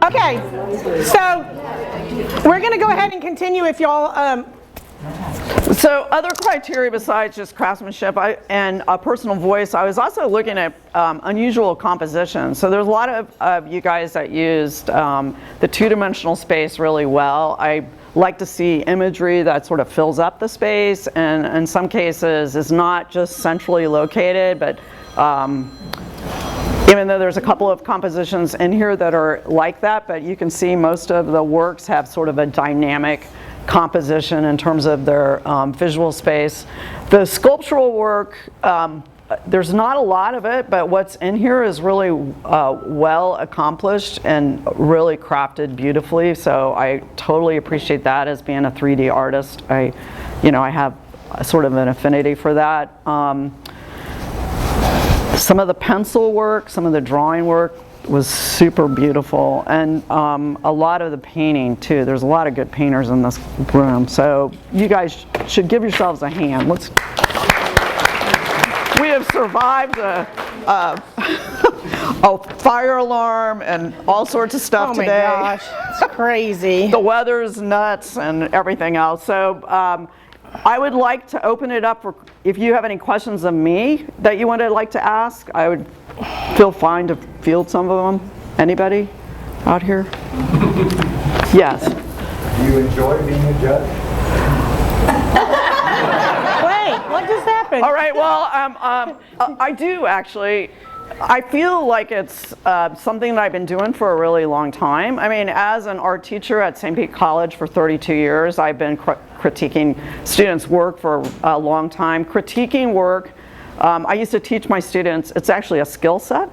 Okay, so we're going to go ahead and continue if y'all. So other criteria besides just craftsmanship and a personal voice, I was also looking at unusual composition. So there's a lot of you guys that used the two-dimensional space really well. I like to see imagery that sort of fills up the space, and in some cases is not just centrally located, but even though there's a couple of compositions in here that are like that, but you can see most of the works have sort of a dynamic composition in terms of their visual space. The sculptural work, there's not a lot of it, but what's in here is really well accomplished and really crafted beautifully. So I totally appreciate that as being a 3D artist. I have sort of an affinity for that. Some of the pencil work, some of the drawing work was super beautiful, and a lot of the painting too. There's a lot of good painters in this room, so you guys should give yourselves a hand. We have survived a fire alarm and all sorts of stuff today. Oh my gosh, it's crazy. The weather's nuts and everything else. So I would like to open it up for if you have any questions of me that you would like to ask. I would feel fine to field some of them. Anybody out here? Yes. Do you enjoy being a judge? Wait, what just happened? All right, well, I do actually. I feel like it's something that I've been doing for a really long time. I mean, as an art teacher at St. Pete College for 32 years, I've been critiquing students' work for a long time. Critiquing work, I used to teach my students, it's actually a skill set.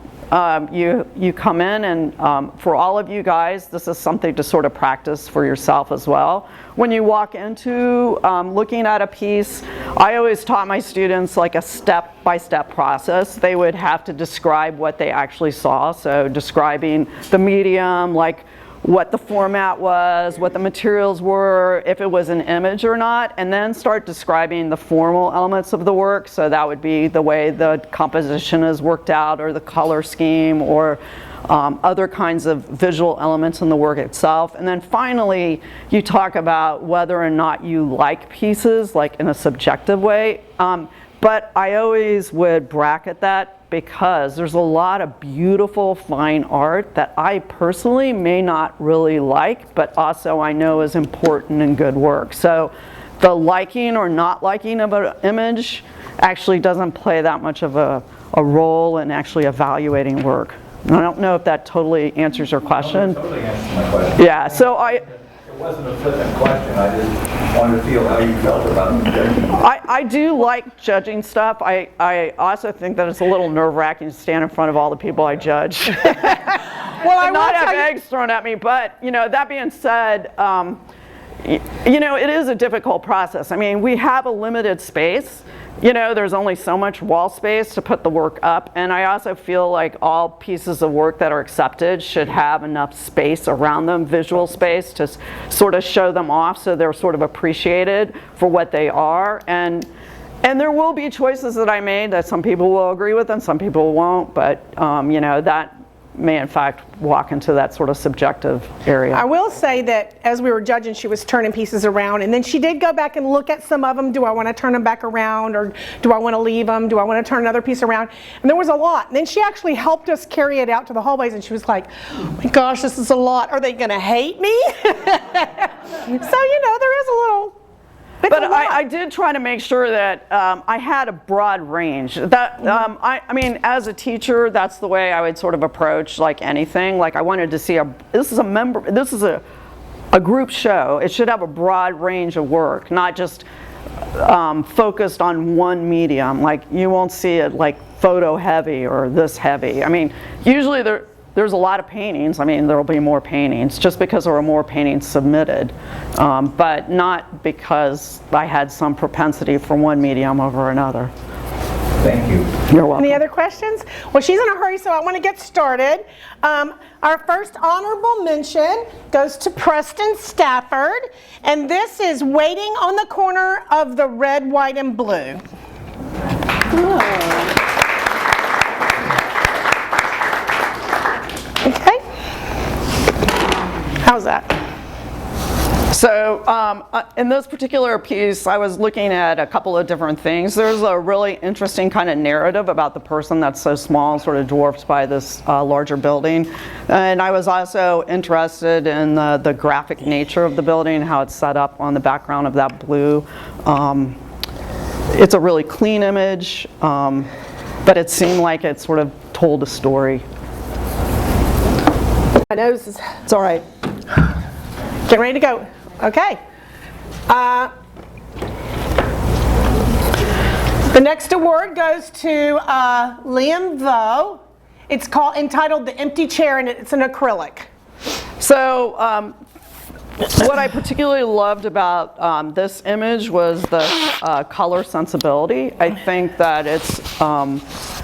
You come in and for all of you guys, this is something to sort of practice for yourself as well. When you walk into looking at a piece, I always taught my students like a step-by-step process. They would have to describe what they actually saw, so describing the medium, like what the format was, what the materials were, if it was an image or not, and then start describing the formal elements of the work. So that would be the way the composition is worked out, or the color scheme, or other kinds of visual elements in the work itself. And then finally, you talk about whether or not you like pieces, like in a subjective way. But I always would bracket that, because there's a lot of beautiful fine art that I personally may not really like, but also I know is important in good work. So the liking or not liking of an image actually doesn't play that much of a role in actually evaluating work. And I don't know if that totally answers your question. No, totally answers my question. Yeah, so It wasn't a flippant question. I just wanted to feel how you felt about the judging. I do like judging stuff. I also think that it's a little nerve-wracking to stand in front of all the people I judge. Well, I and not have eggs thrown at me. But that being said, it is a difficult process. I mean, we have a limited space. There's only so much wall space to put the work up, and I also feel like all pieces of work that are accepted should have enough space around them, visual space, to sort of show them off so they're sort of appreciated for what they are. And there will be choices that I made that some people will agree with and some people won't, but that may in fact walk into that sort of subjective area. I will say that as we were judging, she was turning pieces around, and then she did go back and look at some of them. Do I want to turn them back around, or do I want to leave them? Do I want to turn another piece around? And there was a lot. And then she actually helped us carry it out to the hallways, and she was like, oh my gosh, this is a lot. Are they going to hate me? So, there is a little... But I did try to make sure that I had a broad range. That I mean, as a teacher, that's the way I would sort of approach like anything. Like I wanted to see this is a group show. It should have a broad range of work, not just focused on one medium. Like you won't see it like photo heavy or this heavy. I mean, usually there's a lot of paintings. I mean, there will be more paintings just because there were more paintings submitted, but not because I had some propensity for one medium over another. Thank you. You're welcome. Any other questions? Well, she's in a hurry, so I want to get started. Our first honorable mention goes to Preston Stafford, and this is Waiting on the Corner of the Red, White, and Blue. Oh. Okay. How's that? So in this particular piece, I was looking at a couple of different things. There's a really interesting kind of narrative about the person that's so small, sort of dwarfed by this larger building. And I was also interested in the graphic nature of the building, how it's set up on the background of that blue. It's a really clean image, but it seemed like it sort of told a story. My nose is It's all right. getting ready to go. Okay. The next award goes to Liam Vo. It's entitled The Empty Chair, and it's an acrylic. So what I particularly loved about this image was the color sensibility. I think that it's,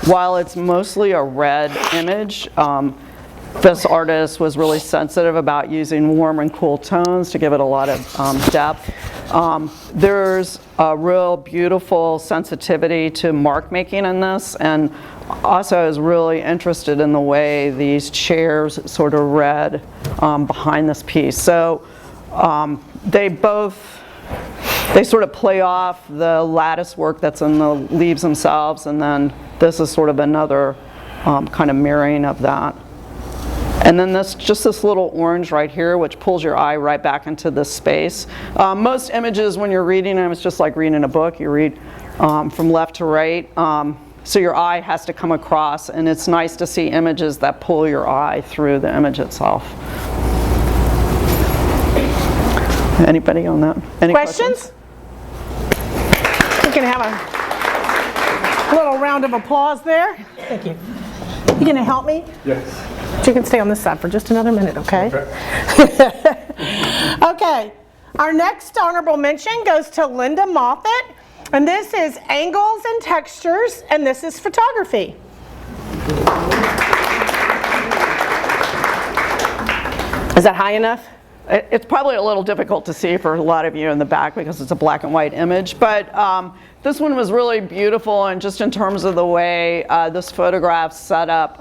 while it's mostly a red image, this artist was really sensitive about using warm and cool tones to give it a lot of depth. There's a real beautiful sensitivity to mark making in this, and also I was really interested in the way these chairs sort of read behind this piece. So they sort of play off the lattice work that's in the leaves themselves, and then this is sort of another kind of mirroring of that. And then just this little orange right here, which pulls your eye right back into this space. Most images, when you're reading them, it's just like reading a book. You read from left to right. So your eye has to come across, and it's nice to see images that pull your eye through the image itself. Anybody on that? Any questions? We can have a little round of applause there. Thank you. You gonna help me? Yes. You can stay on this side for just another minute, okay? Okay. Our next honorable mention goes to Linda Moffat, and this is angles and textures, and this is photography. Is that high enough? It's probably a little difficult to see for a lot of you in the back because it's a black and white image, but this one was really beautiful, and just in terms of the way this photograph set up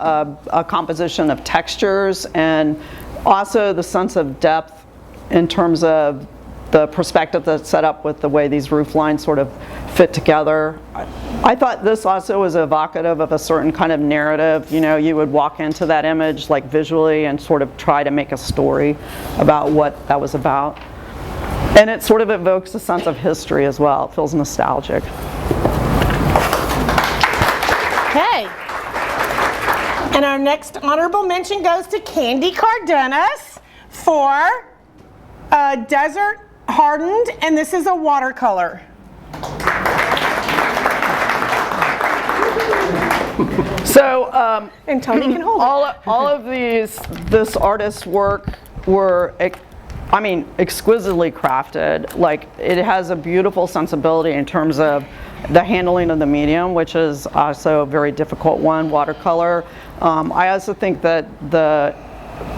a composition of textures, and also the sense of depth in terms of the perspective that's set up with the way these roof lines sort of fit together. I thought this also was evocative of a certain kind of narrative. You know, you would walk into that image like visually and sort of try to make a story about what that was about. And it sort of evokes a sense of history as well. It feels nostalgic. Okay. And our next honorable mention goes to Candy Cardenas for Desert Hardened, and this is a watercolor. So, And Tony can hold it. all of this artist's work were, I mean, exquisitely crafted. Like, it has a beautiful sensibility in terms of the handling of the medium, which is also a very difficult one, watercolor. I also think that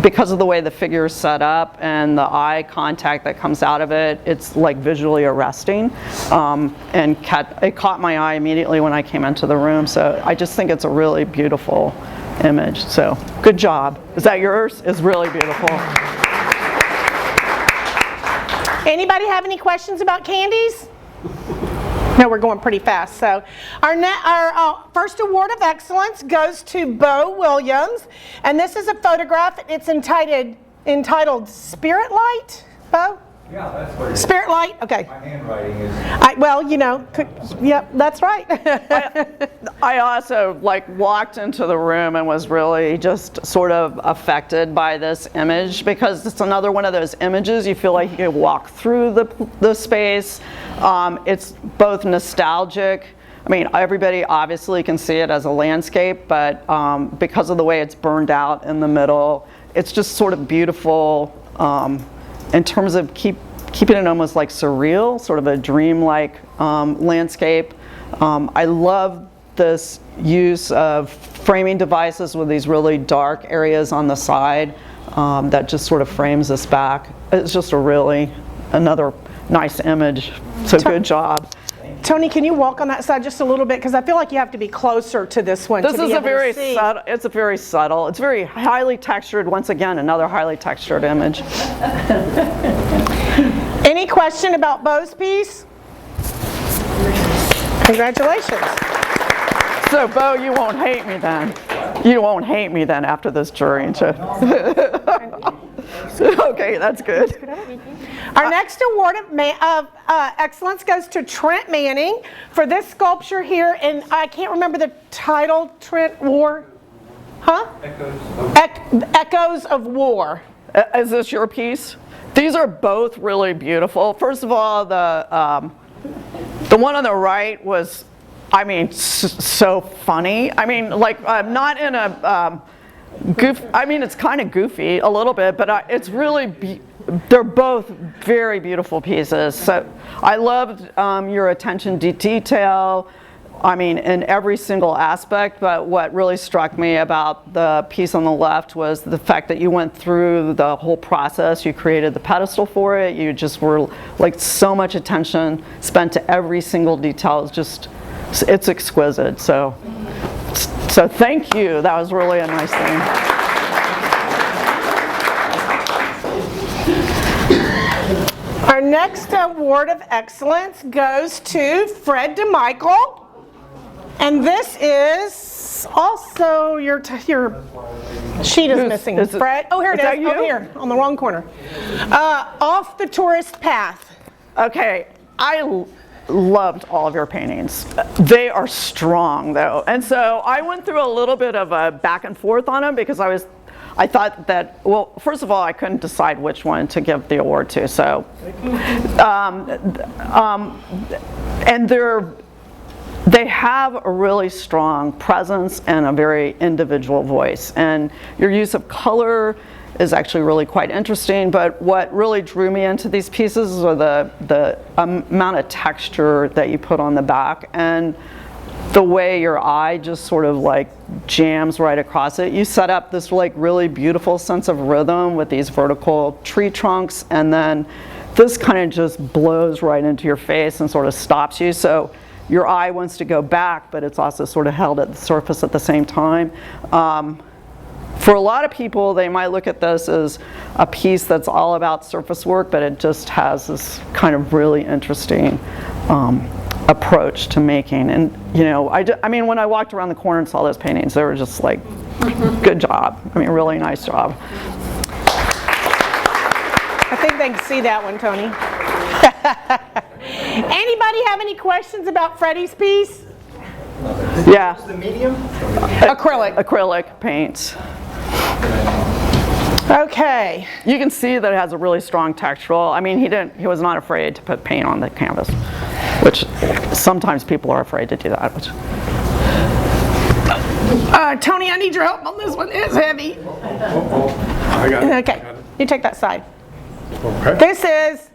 because of the way the figure is set up and the eye contact that comes out of it, it's like visually arresting. And it caught my eye immediately when I came into the room. So I just think it's a really beautiful image. So good job. Is that yours? It's really beautiful. Anybody have any questions about candies? No, we're going pretty fast. So our first award of excellence goes to Bo Williams, and this is a photograph. It's entitled Spirit Light. Bo? Yeah, that's what it is. Spirit Light. Okay. My handwriting is... Well, you know, yep, that's right. I also walked into the room and was really just sort of affected by this image, because it's another one of those images you feel like you can walk through the space. It's both nostalgic. I mean, everybody obviously can see it as a landscape, but because of the way it's burned out in the middle, it's just sort of beautiful in terms of keeping it almost like surreal, sort of a dream-like landscape. I love this use of framing devices with these really dark areas on the side that just sort of frames this back. It's just another nice image. So good job. Tony, can you walk on that side just a little bit? Because I feel like you have to be closer to this one This to be is able a very to see. subtle, it's a very subtle, it's very highly textured, once again, another highly textured image. Any question about Bo's piece? Congratulations. So, Bo, you won't hate me then. You won't hate me then after this jury. Okay, that's good. Our next award of excellence goes to Trent Manning for this sculpture here, and I can't remember the title. Trent War, huh? Echoes of War. Is this your piece? These are both really beautiful. First of all, the one on the right was, I mean, so funny. I mean, like, not in a I mean, it's kind of goofy a little bit, but it's really, they're both very beautiful pieces. So I loved your attention to detail, I mean, in every single aspect, but what really struck me about the piece on the left was the fact that you went through the whole process. You created the pedestal for it. You just were, like, so much attention spent to every single detail. It's just, it's exquisite. So thank you. That was really a nice thing. Our next award of excellence goes to Fred DeMichael. And this is also your sheet is missing. is it- Fred, oh, here it is is, that you? over here, on the wrong corner. Off the Tourist Path. Okay, I loved all of your paintings. They are strong though. And so I went through a little bit of a back and forth on them because I thought that, well, first of all, I couldn't decide which one to give the award to. So, and they have a really strong presence and a very individual voice. And your use of color is actually really quite interesting, but what really drew me into these pieces are the amount of texture that you put on the back and the way your eye just sort of like jams right across it. You set up this like really beautiful sense of rhythm with these vertical tree trunks, and then this kind of just blows right into your face and sort of stops you. So your eye wants to go back, but it's also sort of held at the surface at the same time. For a lot of people, they might look at this as a piece that's all about surface work, but it just has this kind of really interesting approach to making. And you know, I mean, when I walked around the corner and saw those paintings, they were just like, good job. I mean, really nice job. I think they can see that one, Tony. Anybody have any questions about Freddie's piece? Yeah. The medium? Acrylic. Acrylic paints. Okay. You can see that it has a really strong textural. I mean, he was not afraid to put paint on the canvas, which sometimes people are afraid to do that. Tony, I need your help on this one. It's heavy. I got it. Okay, you take that side. Okay. This is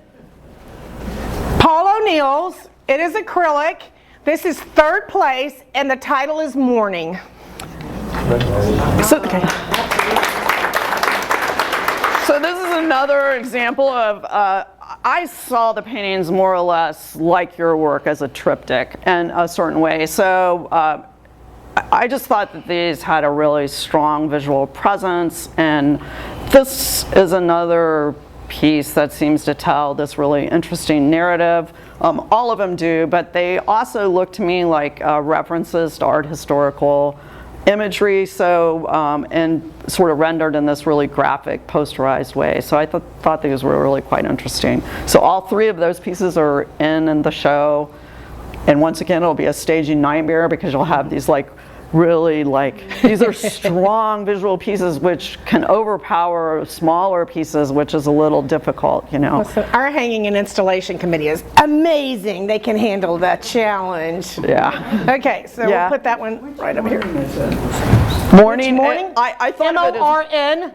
Paul O'Neill's. It is acrylic. This is third place, and the title is Morning. So this is another example of, I saw the paintings more or less like your work as a triptych in a certain way. So I just thought that these had a really strong visual presence, and this is another piece that seems to tell this really interesting narrative. All of them do, but they also look to me like references to art historical imagery, so and sort of rendered in this really graphic, posterized way. So I thought these were really quite interesting. So all three of those pieces are in the show, and once again, it'll be a staging nightmare because you'll have these like really like, these are strong visual pieces which can overpower smaller pieces, which is a little difficult, you know. So our hanging and installation committee is amazing. They can handle that challenge. Yeah. Okay, so Yeah. we'll put that one right over here. Morning. Morning? I thought of it as M-O-R-N?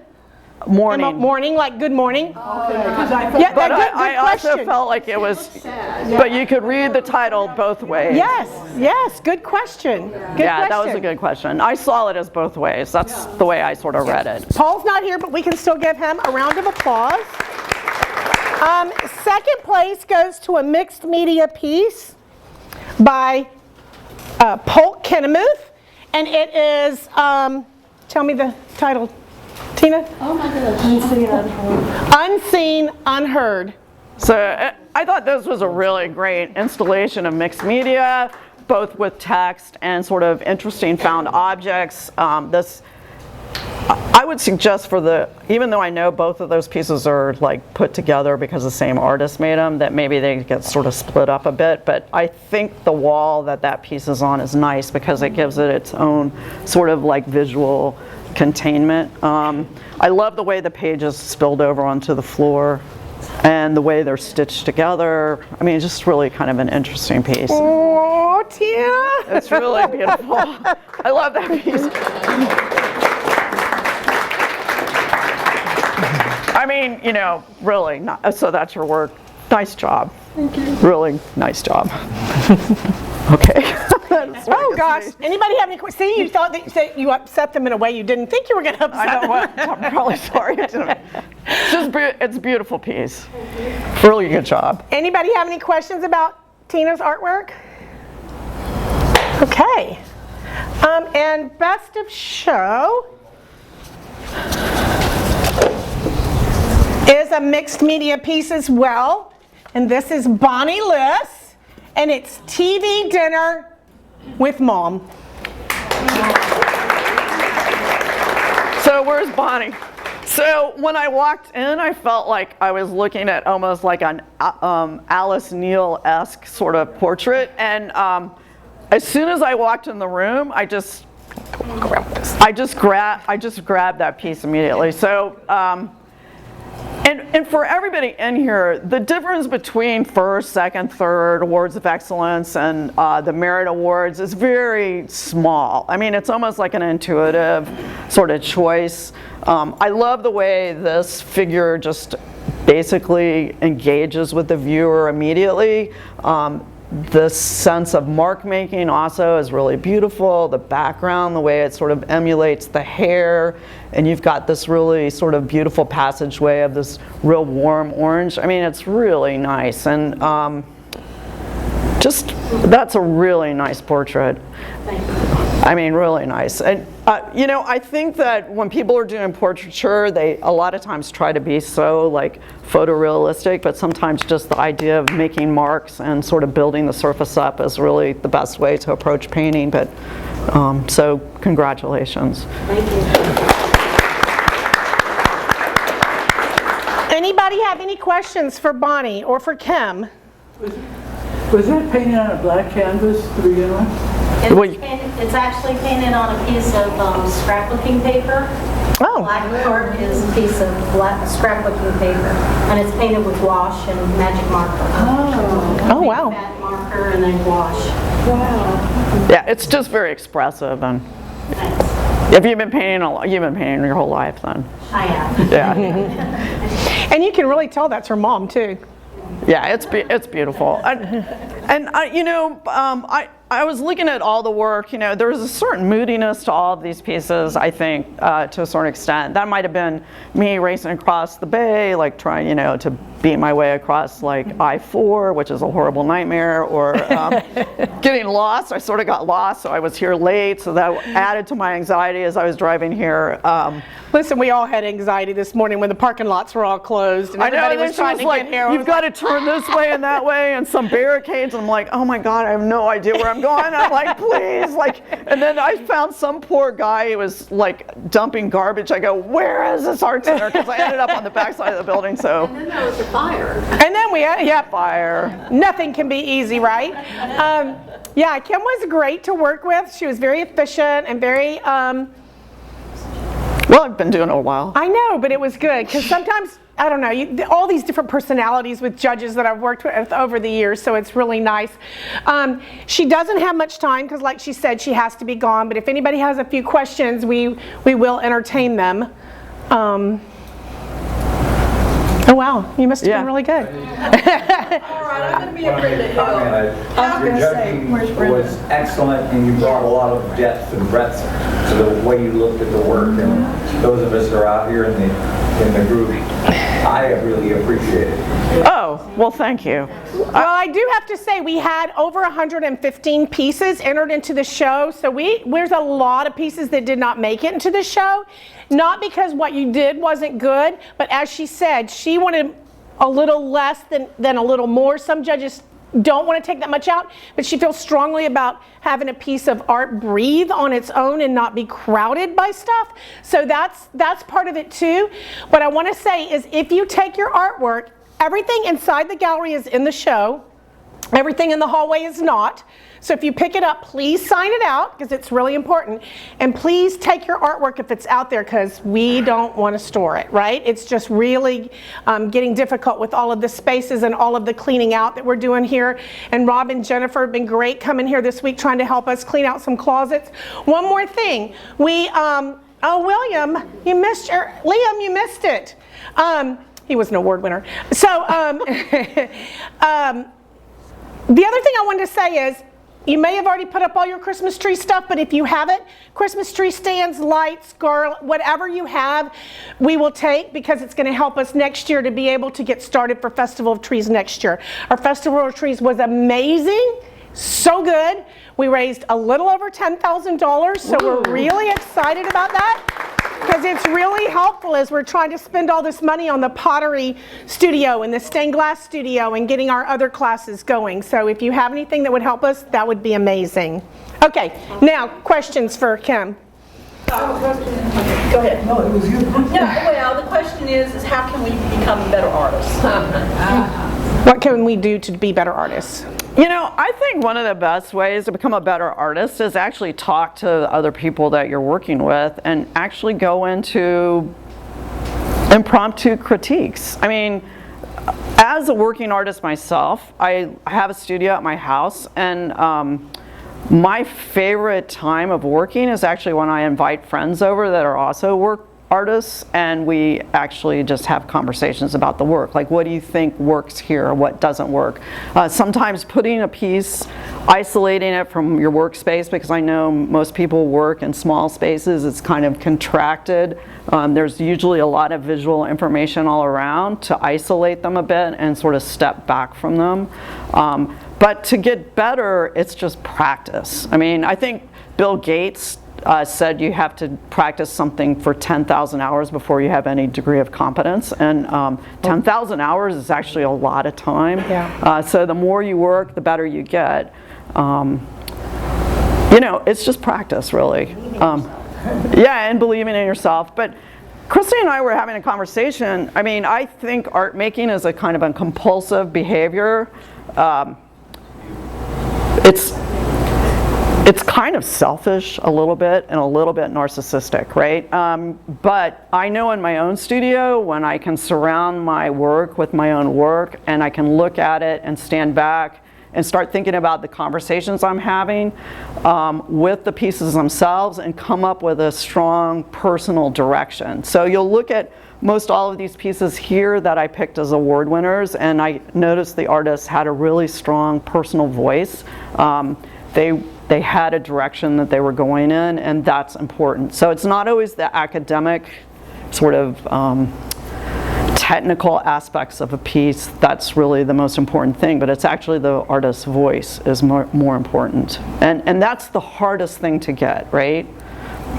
morning. Morning, like good morning? Yeah, But good I also question. felt like it was, but you could read the title both ways. Yes, good question. Good Yeah, question. that was a good question. I saw it as both ways. That's the way I sort of read it. Paul's not here, but we can still give him a round of applause. Second place goes to a mixed media piece. by Polk Kennemuth, and it is, tell me the title, Tina? Oh my goodness. Unseen, unheard. Unseen, Unheard. So I thought this was a really great installation of mixed media, both with text and sort of interesting found objects. I would suggest even though I know both of those pieces are like put together because the same artist made them, that maybe they get sort of split up a bit, but I think the wall that piece is on is nice because it gives it its own sort of like visual containment. I love the way the pages spilled over onto the floor and the way they're stitched together. I mean, it's just really kind of an interesting piece. Oh, Tina! It's really beautiful. I love that piece. I mean, you know, really, so that's your work. Nice job. Thank you. Really nice job. Okay. Oh gosh, anybody have any questions? See, you thought that you upset them in a way you didn't think you were going to upset I know them. what, I'm probably sorry. It's a beautiful piece. Really good job. Anybody have any questions about Tina's artwork? Okay. And best of show is a mixed media piece as well. And this is Bonnie Liss, and it's TV Dinner with Mom. So where's Bonnie? So when I walked in, I felt like I was looking at almost like an Alice Neal-esque sort of portrait. And as soon as I walked in the room, I just grabbed that piece immediately. So. And for everybody in here, the difference between first, second, third awards of excellence and the merit awards is very small. I mean, it's almost like an intuitive sort of choice. I love the way this figure just basically engages with the viewer immediately. The sense of mark making also is really beautiful. The background, the way it sort of emulates the hair, and you've got this really sort of beautiful passageway of this real warm orange. I mean, it's really nice, and that's a really nice portrait. Thank you. I mean, really nice. And you know, I think that when people are doing portraiture, they a lot of times try to be so like photorealistic, but sometimes just the idea of making marks and sort of building the surface up is really the best way to approach painting. But so congratulations. Thank you. Anybody have any questions for Bonnie or for Kim? Was that painted on a black canvas to begin with? It's actually painted on a piece of scrapbooking paper. Oh. Black cord is a piece of black scrapbooking paper, and it's painted with wash and magic marker. Oh, wow. Fat marker and then wash. Wow. Yeah, it's just very expressive. And Thanks. if you've been painting your whole life, then I am. yeah. And you can really tell that's her mom, too. Yeah, it's beautiful. You know, I was looking at all the work. You know, there was a certain moodiness to all of these pieces. I think to a certain extent, that might have been me racing across the bay, like trying, you know, to beat my way across like I-4, which is a horrible nightmare, or getting lost. I sort of got lost, so I was here late. So that added to my anxiety as I was driving here. Listen, we all had anxiety this morning when the parking lots were all closed and everybody was trying to get here. You've got to turn this way and that way, and some barricades. And I'm like, oh my God, I have no idea where I'm going. I'm like, please, like. And then I found some poor guy who was like dumping garbage. I go, where is this art center? Because I ended up on the backside of the building. So. And then there was a fire. And then we had, yeah, Fire. Nothing can be easy, right? Yeah, Kim was great to work with. She was very efficient and very, Well, I've been doing it a while. I know, but it was good because sometimes, I don't know, all these different personalities with judges that I've worked with over the years, so it's really nice. She doesn't have much time because, like she said, she has to be gone, but if anybody has a few questions, we will entertain them. Oh wow, you must have been really good. Your judging was excellent, and you brought a lot of depth and breadth to the way you looked at the work. And those of us that are out here in the group, I really appreciate it. Oh, Well, thank you. Well, I do have to say we had over 115 pieces entered into the show, so there's a lot of pieces that did not make it into the show. Not because what you did wasn't good, but as she said, she wanted a little less than a little more. Some judges don't want to take that much out, but she feels strongly about having a piece of art breathe on its own and not be crowded by stuff. So that's part of it too. What I want to say is if you take your artwork, everything inside the gallery is in the show. Everything in the hallway is not. So if you pick it up, please sign it out because it's really important. And please take your artwork if it's out there because we don't want to store it, right? It's just really getting difficult with all of the spaces and all of the cleaning out that we're doing here. And Rob and Jennifer have been great coming here this week trying to help us clean out some closets. One more thing. Oh, William, you missed Liam, you missed it. He was an award winner. So the other thing I wanted to say is, you may have already put up all your Christmas tree stuff, but if you haven't, Christmas tree stands, lights, garland, whatever you have, we will take because it's going to help us next year to be able to get started for Festival of Trees next year. Our Festival of Trees was amazing, so good. We raised a little over $10,000, so we're really excited about that. Because it's really helpful as we're trying to spend all this money on the pottery studio and the stained glass studio and getting our other classes going. So if you have anything that would help us, that would be amazing. Okay, now questions for Kim. Go ahead. No, it was you. No, well, the question is how can we become better artists? What can we do to be better artists? You know, I think one of the best ways to become a better artist is actually talk to other people that you're working with and actually go into impromptu critiques. I mean, as a working artist myself, I have a studio at my house, and my favorite time of working is actually when I invite friends over that are also work artists, and we actually just have conversations about the work. Like, what do you think works here? What doesn't work? Sometimes putting a piece, isolating it from your workspace, because I know most people work in small spaces, it's kind of contracted. There's usually a lot of visual information all around, to isolate them a bit and sort of step back from them. But to get better, it's just practice. I mean, I think Bill Gates said you have to practice something for 10,000 hours before you have any degree of competence, and 10,000 hours is actually a lot of time. Yeah. So the more you work, the better you get. You know, it's just practice, really. Yeah, and believing in yourself. But Christy and I were having a conversation. I mean, I think art making is a kind of a compulsive behavior. It's kind of selfish a little bit and a little bit narcissistic, right? But I know in my own studio, when I can surround my work with my own work and I can look at it and stand back and start thinking about the conversations I'm having with the pieces themselves and come up with a strong personal direction. So you'll look at most all of these pieces here that I picked as award winners, and I noticed the artists had a really strong personal voice. They had a direction that they were going in, and that's important. So it's not always the academic sort of technical aspects of a piece that's really the most important thing, but it's actually the artist's voice is more important. And that's the hardest thing to get, right?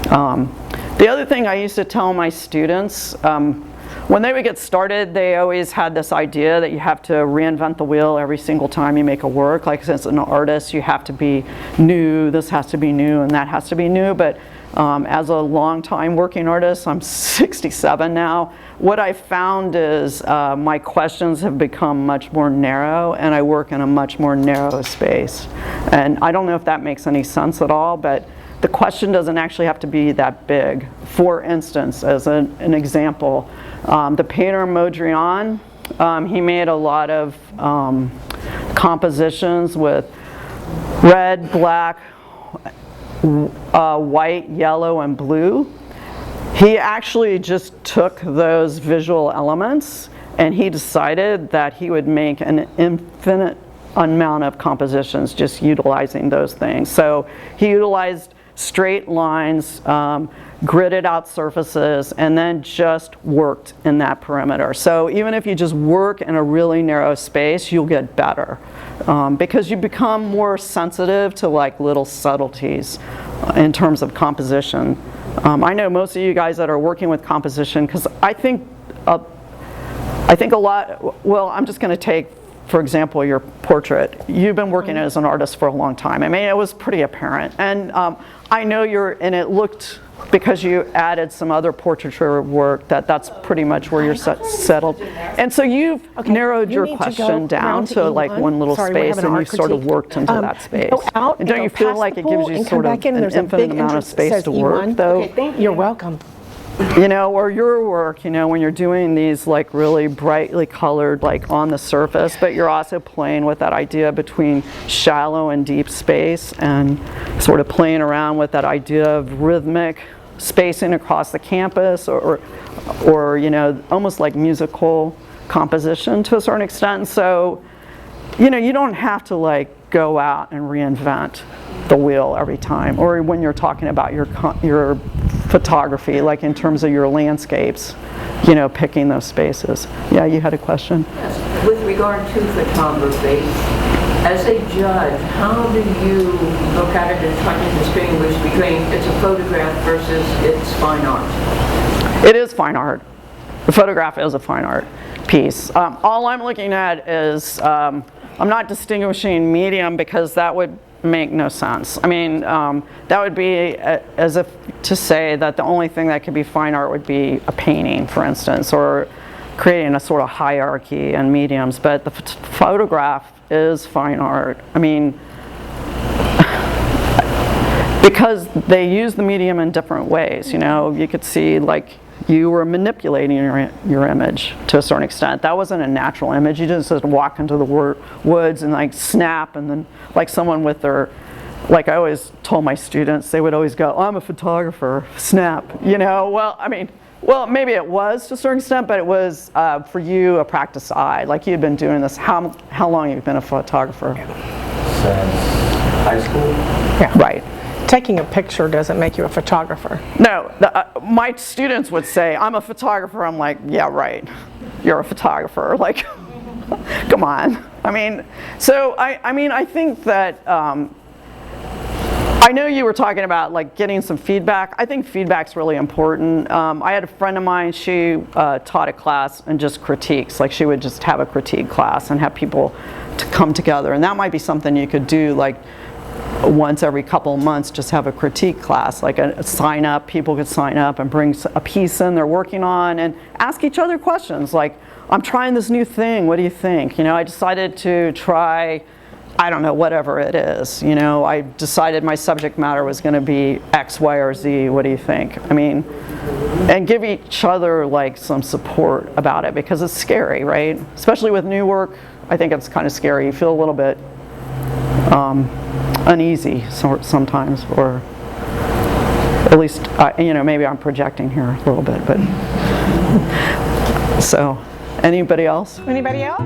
The other thing I used to tell my students, when they would get started, they always had this idea that you have to reinvent the wheel every single time you make a work. Like, as an artist, you have to be new, this has to be new, and that has to be new. But as a long-time working artist, I'm 67 now, what I found is my questions have become much more narrow, and I work in a much more narrow space. And I don't know if that makes any sense at all, but the question doesn't actually have to be that big. For instance, as an example, the painter Modrian, he made a lot of compositions with red, black, white, yellow, and blue. He actually just took those visual elements and he decided that he would make an infinite amount of compositions just utilizing those things. So he utilized straight lines, gridded out surfaces, and then just worked in that perimeter. So even if you just work in a really narrow space, you'll get better because you become more sensitive to like little subtleties in terms of composition. I know most of you guys that are working with composition, because I think a lot, well, I'm just going to take, for example, your portrait. You've been working as an artist for a long time. I mean, it was pretty apparent. And I know and it looked, because you added some other portraiture work, that's pretty much where you're settled. And so you've narrowed you your need to go question down around to to like E1. one little Sorry, we're space, having and an you art sort of critique. worked into that space. Go out And don't go you feel past like the it gives pool you and sort come of back in. an There's a infinite big amount of entrance that space says to work, E1. though? Okay, you're welcome. You know, or your work, you know, when you're doing these like really brightly colored, like on the surface, but you're also playing with that idea between shallow and deep space, and sort of playing around with that idea of rhythmic spacing across the campus, or you know, almost like musical composition to a certain extent. So, you know, you don't have to like go out and reinvent the wheel every time, or when you're talking about your photography, like in terms of your landscapes, you know, picking those spaces. Yeah, you had a question? Yes. With regard to photography, as a judge, how do you look at it and try to distinguish between it's a photograph versus it's fine art? It is fine art. The photograph is a fine art piece. All I'm looking at is, I'm not distinguishing medium, because that would make no sense. I mean, that would be as if to say that the only thing that could be fine art would be a painting, for instance, or creating a sort of hierarchy in mediums. But the photograph is fine art. I mean, because they use the medium in different ways. You know, you could see like you were manipulating your image to a certain extent. That wasn't a natural image. You didn't just walk into the woods and like snap, and then like someone with their, like I always told my students, they would always go, I'm a photographer, snap, you know. Well, I mean, well, maybe it was to a certain extent, but it was for you a practice eye. Like you'd been doing this, how long have you been a photographer? Since high school? Yeah. Right. Taking a picture doesn't make you a photographer. No, my students would say, I'm a photographer. I'm like, yeah, right. You're a photographer. Like, come on. I mean, so I think that, I know you were talking about like getting some feedback. I think feedback's really important. I had a friend of mine, she taught a class and just critiques. Like she would just have a critique class and have people to come together. And that might be something you could do like once every couple of months, just have a critique class, like a sign up. People could sign up and bring a piece in they're working on and ask each other questions like, I'm trying this new thing, what do you think? You know, I decided to try, I don't know, whatever it is. You know, I decided my subject matter was going to be X, Y, or Z, what do you think? I mean, and give each other like some support about it, because it's scary, right? Especially with new work, I think it's kind of scary. You feel a little bit uneasy sometimes, or at least, you know, maybe I'm projecting here a little bit, but so, anybody else? Anybody else?